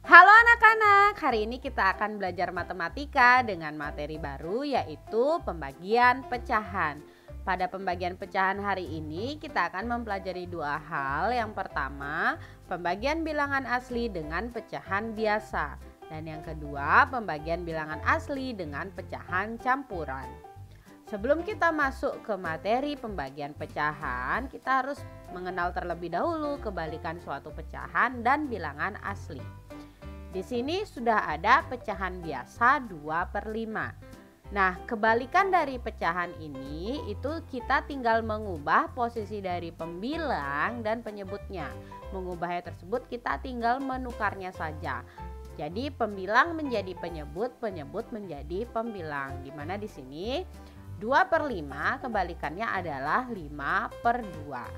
Halo anak-anak, hari ini kita akan belajar matematika dengan materi baru yaitu pembagian pecahan. Pada pembagian pecahan hari ini kita akan mempelajari dua hal. Yang pertama, pembagian bilangan asli dengan pecahan biasa. Dan yang kedua, pembagian bilangan asli dengan pecahan campuran. Sebelum kita masuk ke materi pembagian pecahan, kita harus mengenal terlebih dahulu kebalikan suatu pecahan dan bilangan asli. Di sini sudah ada pecahan biasa 2/5. Nah, kebalikan dari pecahan ini itu kita tinggal mengubah posisi dari pembilang dan penyebutnya. Mengubahnya tersebut kita tinggal menukarnya saja. Jadi pembilang menjadi penyebut, penyebut menjadi pembilang. Di mana di sini 2/5 kebalikannya adalah 5/2.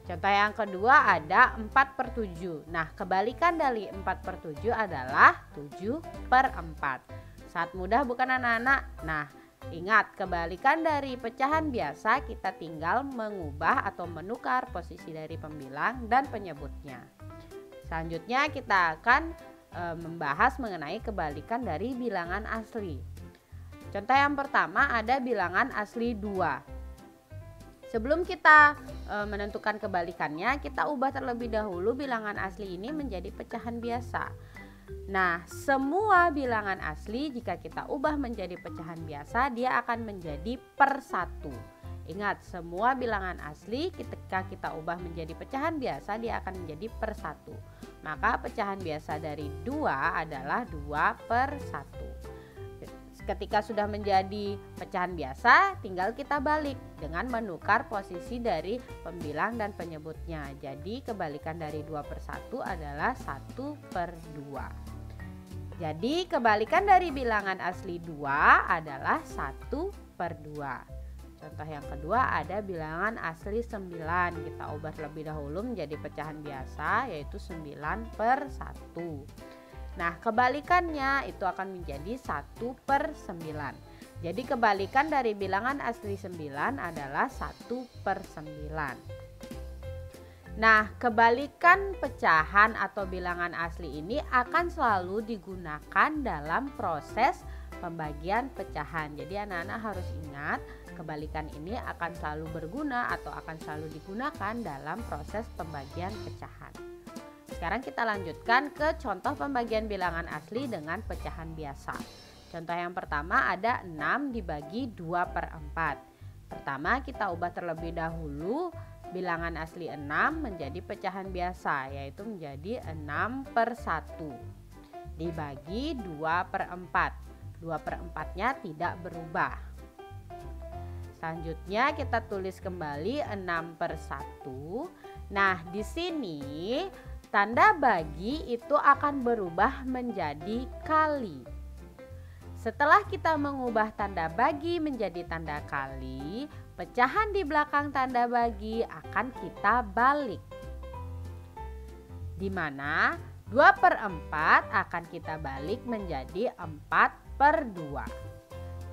Contoh yang kedua ada 4/7. Nah, kebalikan dari 4/7 adalah 7/4. Sangat mudah bukan anak-anak? Nah, ingat kebalikan dari pecahan biasa kita tinggal mengubah atau menukar posisi dari pembilang dan penyebutnya. Selanjutnya kita akan membahas mengenai kebalikan dari bilangan asli. Contoh yang pertama ada bilangan asli 2. Sebelum kita menentukan kebalikannya, kita ubah terlebih dahulu bilangan asli ini menjadi pecahan biasa. Nah, semua bilangan asli jika kita ubah menjadi pecahan biasa, dia akan menjadi per 1. Ingat, semua bilangan asli ketika kita ubah menjadi pecahan biasa, dia akan menjadi per 1. Maka pecahan biasa dari 2 adalah 2/1. Ketika sudah menjadi pecahan biasa, tinggal kita balik dengan menukar posisi dari pembilang dan penyebutnya. Jadi kebalikan dari 2/1 adalah 1/2. Jadi kebalikan dari bilangan asli 2 adalah 1/2. Contoh yang kedua ada bilangan asli 9. Kita ubah terlebih dahulu menjadi pecahan biasa yaitu 9/1. Nah, kebalikannya itu akan menjadi 1/9. Jadi kebalikan dari bilangan asli 9 adalah 1/9. Nah, kebalikan pecahan atau bilangan asli ini akan selalu digunakan dalam proses pembagian pecahan. Jadi anak-anak harus ingat kebalikan ini akan selalu berguna atau akan selalu digunakan dalam proses pembagian pecahan. Sekarang kita lanjutkan ke contoh pembagian bilangan asli dengan pecahan biasa. Contoh yang pertama ada 6 dibagi 2/4. Pertama kita ubah terlebih dahulu bilangan asli 6 menjadi pecahan biasa, yaitu menjadi 6/1 dibagi 2/4. 2/4-nya tidak berubah. Selanjutnya kita tulis kembali 6/1. Nah, di sini tanda bagi itu akan berubah menjadi kali. Setelah kita mengubah tanda bagi menjadi tanda kali, pecahan di belakang tanda bagi akan kita balik. Di mana 2/4 akan kita balik menjadi 4/2.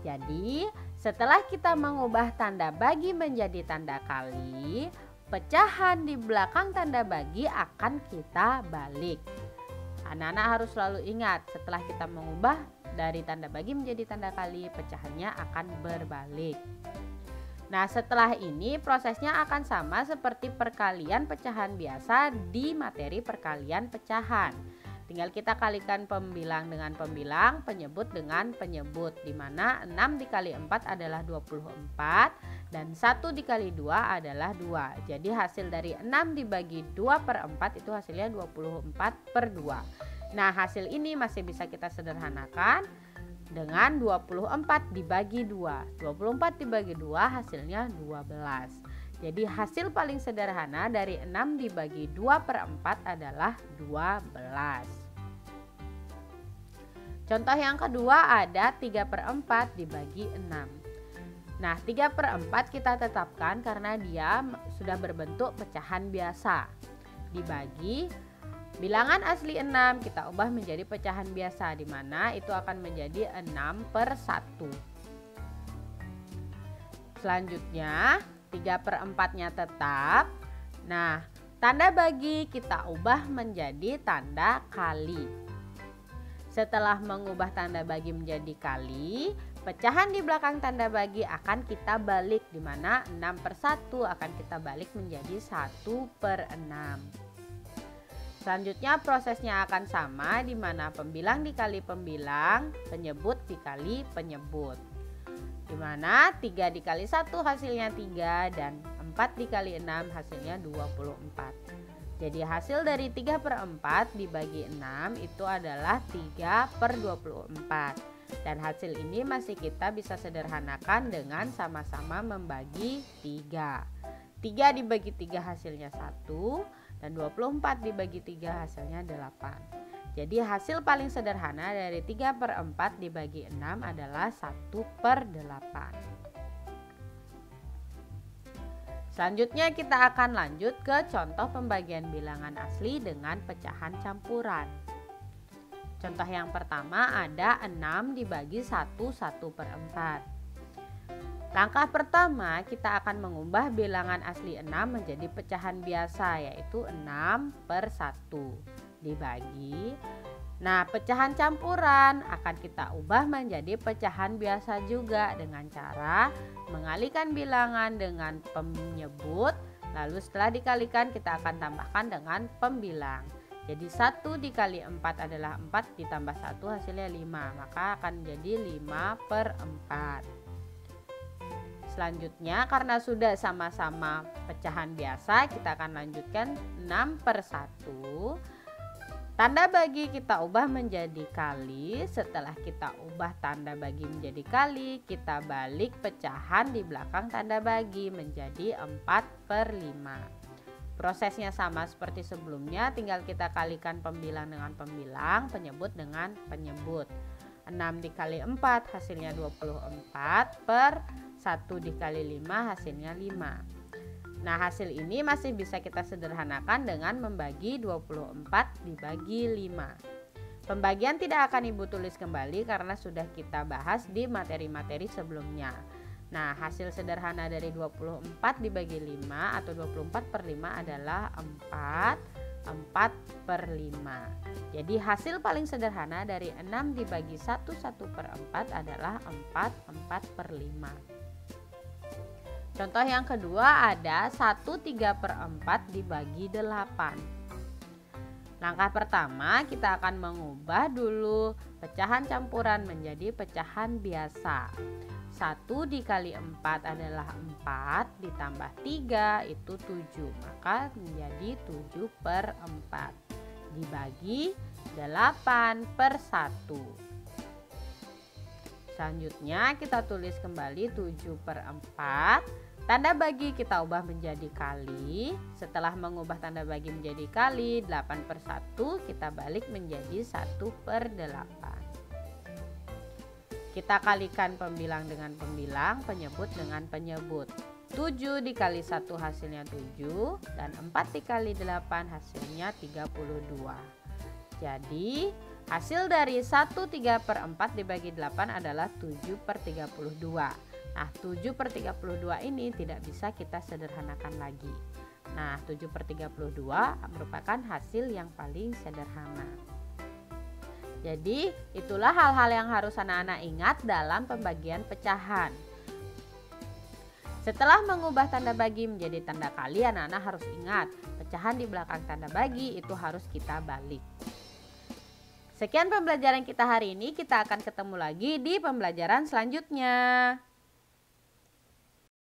Jadi, setelah kita mengubah tanda bagi menjadi tanda kali, pecahan di belakang tanda bagi akan kita balik. Anak-anak harus selalu ingat, setelah kita mengubah dari tanda bagi menjadi tanda kali, pecahannya akan berbalik. Nah, setelah ini prosesnya akan sama seperti perkalian pecahan biasa di materi perkalian pecahan. Tinggal kita kalikan pembilang dengan pembilang, penyebut dengan penyebut, di mana 6 dikali 4 adalah 24 dan 1 dikali 2 adalah 2. Jadi hasil dari 6 dibagi 2/4 itu hasilnya 24/2. Nah, hasil ini masih bisa kita sederhanakan dengan 24 dibagi 2. 24 dibagi 2 hasilnya 12. Jadi hasil paling sederhana dari 6 dibagi 2/4 adalah 12. Contoh yang kedua ada 3/4 dibagi 6. Nah, 3/4 kita tetapkan karena dia sudah berbentuk pecahan biasa. Dibagi bilangan asli 6 kita ubah menjadi pecahan biasa, di mana itu akan menjadi 6/1. Selanjutnya 3/4-nya tetap. Nah, Tanda bagi kita ubah menjadi tanda kali. Setelah mengubah tanda bagi menjadi kali, pecahan di belakang tanda bagi akan kita balik, di mana 6/1 akan kita balik menjadi 1/6. Selanjutnya prosesnya akan sama, di mana pembilang dikali pembilang, penyebut dikali penyebut. Di mana 3 dikali 1 hasilnya 3 dan 4 dikali 6 hasilnya 24. Jadi hasil dari 3/4 dibagi 6 itu adalah 3/24. Dan hasil ini masih kita bisa sederhanakan dengan sama-sama membagi 3. 3 dibagi 3 hasilnya 1 dan 24 dibagi 3 hasilnya 8. Jadi hasil paling sederhana dari 3/4 dibagi 6 adalah 1/8. Selanjutnya kita akan lanjut ke contoh pembagian bilangan asli dengan pecahan campuran. Contoh yang pertama ada 6 dibagi 1 1/4. Langkah pertama kita akan mengubah bilangan asli 6 menjadi pecahan biasa, yaitu 6/1 dibagi. Nah, pecahan campuran akan kita ubah menjadi pecahan biasa juga dengan cara mengalihkan bilangan dengan penyebut, lalu setelah dikalikan kita akan tambahkan dengan pembilang. Jadi 1 dikali 4 adalah 4 ditambah 1 hasilnya 5, maka akan jadi 5/4. Selanjutnya karena sudah sama-sama pecahan biasa, kita akan lanjutkan 6/1. Tanda bagi kita ubah menjadi kali. Setelah kita ubah tanda bagi menjadi kali, kita balik pecahan di belakang tanda bagi menjadi 4/5. Prosesnya sama seperti sebelumnya, tinggal kita kalikan pembilang dengan pembilang, penyebut dengan penyebut. 6 dikali 4 hasilnya 24 per 1 dikali 5 hasilnya 5. Nah, hasil ini masih bisa kita sederhanakan dengan membagi 24 dibagi 5. Pembagian tidak akan Ibu tulis kembali karena sudah kita bahas di materi-materi sebelumnya. Nah, hasil sederhana dari 24 dibagi 5 atau 24/5 adalah 4/5. Jadi hasil paling sederhana dari 6 dibagi 1 1/4 adalah 4/5. Contoh yang kedua ada 1 3/4 dibagi 8. Langkah pertama kita akan mengubah dulu pecahan campuran menjadi pecahan biasa. 1 dikali 4 adalah 4, ditambah 3 itu 7, maka menjadi 7/4 dibagi 8/1. Selanjutnya kita tulis kembali 7/4. Tanda bagi kita ubah menjadi kali. Setelah mengubah tanda bagi menjadi kali, 8/1 kita balik menjadi 1/8. Kita kalikan pembilang dengan pembilang, penyebut dengan penyebut. 7 dikali 1 hasilnya 7 dan 4 dikali 8 hasilnya 32. Jadi hasil dari 1 3/4 dibagi 8 adalah 7/32. Nah, 7/32 ini tidak bisa kita sederhanakan lagi. Nah, 7/32 merupakan hasil yang paling sederhana. Jadi, itulah hal-hal yang harus anak-anak ingat dalam pembagian pecahan. Setelah mengubah tanda bagi menjadi tanda kali, anak-anak harus ingat, pecahan di belakang tanda bagi itu harus kita balik. Sekian pembelajaran kita hari ini, kita akan ketemu lagi di pembelajaran selanjutnya.